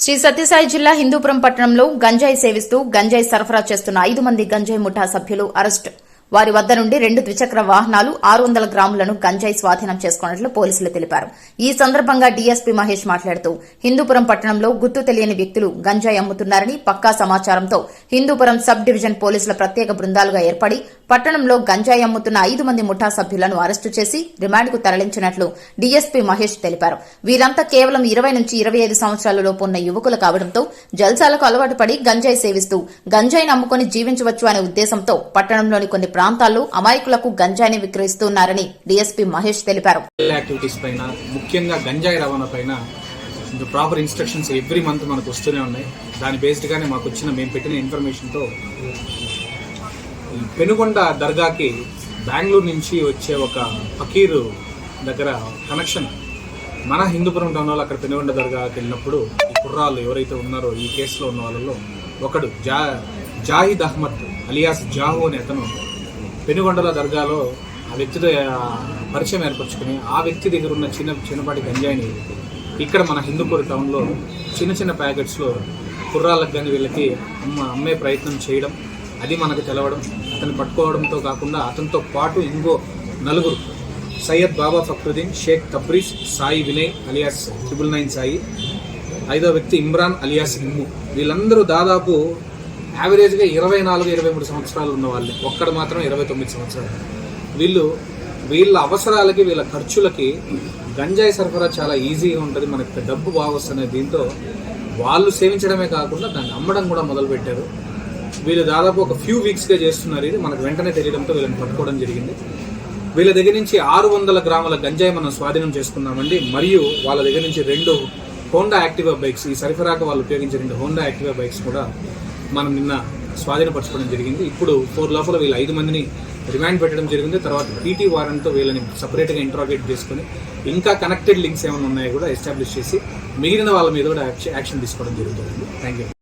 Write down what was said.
శ్రీ సత్యసాయి జిల్లా హిందూపురం పట్టణంలో గంజాయి సేవిస్తూ గంజాయి సరఫరా చేస్తున్న 5 మంది గంజాయి ముఠా సభ్యులు అరెస్టు. వారి వద్ద నుండి 2 ద్విచక్ర వాహనాలు 600 గ్రాములను గంజాయి స్వాధీనం చేసుకున్నట్లు పోలీసులు తెలిపారు. ఈ సందర్భంగా డీఎస్పీ మహేష్ మాట్లాడుతూ హిందూపురం పట్టణంలో గుర్తు తెలియని వ్యక్తులు గంజాయి అమ్ముతున్నారని పక్కా సమాచారంతో హిందూపురం సబ్ డివిజన్ పోలీసుల ప్రత్యేక బృందాలుగా ఏర్పడి పట్టణంలో గంజాయి అమ్ముతున్న 5 మంది ముఠా సభ్యులను అరెస్టు చేసి రిమాండ్కు తరలించినట్లు డీఎస్పీ మహేష్ తెలిపారు. వీరంతా కేవలం 20 నుంచి 25 సంవత్సరాలలోపు ఉన్న యువకులు కావడంతో జల్సాలకు అలవాటు పడి గంజాయి సేవిస్తూ గంజాయిని అమ్ముకుని జీవించవచ్చు అనే ఉద్దేశంతో పట్టణంలోని కొన్ని ప్రాంతాల్లో అమాయకులకు గంజాయిని విక్రయిస్తున్నారని డీఎస్పీ మహేష్ తెలిపారు. ముఖ్యంగా గంజాయి రవాణా పైన ప్రాపర్ ఇన్స్ట్రక్షన్స్ ఎవ్రీ మంత్ మనకు వస్తూనే ఉన్నాయి. దాని బేస్డ్ గానే మాకు వచ్చిన మేము పెట్టిన ఇన్ఫర్మేషన్ తో పెనుగొండ దర్గాకి బెంగళూరు నుంచి వచ్చే ఒక ఫకీరు దగ్గర కనెక్షన్ మన హిందూపురం టౌన్ వాళ్ళు అక్కడ పెనుగొండ దర్గాకి వెళ్ళినప్పుడు ఈ కుర్రాళ్ళు ఎవరైతే ఉన్నారో ఈ కేసులో ఉన్న వాళ్ళలో ఒకడు జాహిద్ అహ్మద్ అలియాస్ జాహు అనే అతను పెనుగొండల దర్గాలో ఆ వ్యక్తితో పరిచయం ఏర్పరచుకుని ఆ వ్యక్తి దగ్గర ఉన్న చిన్నపాటి గంజాయిని ఇక్కడ మన హిందూపూర్ టౌన్లో చిన్న ప్యాకెట్స్లో కుర్రాళ్ళకు కానీ వీళ్ళకి అమ్మే ప్రయత్నం చేయడం, అది మనకు తెలవడం, అతను పట్టుకోవడంతో కాకుండా అతనితో పాటు ఇంకో 4 సయ్యద్ బాబా ఫక్రుద్దీన్, షేక్ తబ్రీజ్, సాయి వినయ్ అలియాస్ 999 సాయి, 5వ వ్యక్తి ఇమ్రాన్ అలియాస్ ఇమ్ము, వీళ్ళందరూ దాదాపు యావరేజ్గా 24-23 సంవత్సరాలు ఉన్న వాళ్ళే. ఒక్కడు మాత్రం 29 సంవత్సరాలు. వీళ్ళ అవసరాలకి వీళ్ళ ఖర్చులకి గంజాయి సరఫరా చాలా ఈజీగా ఉంటుంది, మనకి డబ్బు బాగా వస్తుంది. దీంతో వాళ్ళు సేవించడమే కాకుండా దాన్ని అమ్మడం కూడా మొదలుపెట్టారు. వీళ్ళు దాదాపు ఒక ఫ్యూ వీక్స్గా చేస్తున్నారు. ఇది మనకు వెంటనే తెలియడంతో వీళ్ళని పట్టుకోవడం జరిగింది. వీళ్ళ దగ్గర నుంచి 600 గ్రాముల గంజాయి మనం స్వాధీనం చేసుకున్నామండి. మరియు వాళ్ళ దగ్గర నుంచి 2 హోండా యాక్టివా బైక్స్, ఈ సరఫరాకు వాళ్ళు ఉపయోగించే 2 హోండా యాక్టివా బైక్స్ కూడా మనం నిన్న స్వాధీనపరచుకోవడం జరిగింది. ఇప్పుడు 4 లోపల వీళ్ళు 5 మందిని రిమాండ్ పెట్టడం జరిగింది. తర్వాత పీటీ వారెంట్తో వీళ్ళని సపరేట్గా ఇంట్రాగేట్ చేసుకుని ఇంకా కనెక్టెడ్ లింక్స్ ఏమైనా ఉన్నాయో కూడా ఎస్టాబ్లిష్ చేసి మిగిలిన వాళ్ళ మీద కూడా యాక్షన్ తీసుకోవడం జరుగుతుంది. Thank you.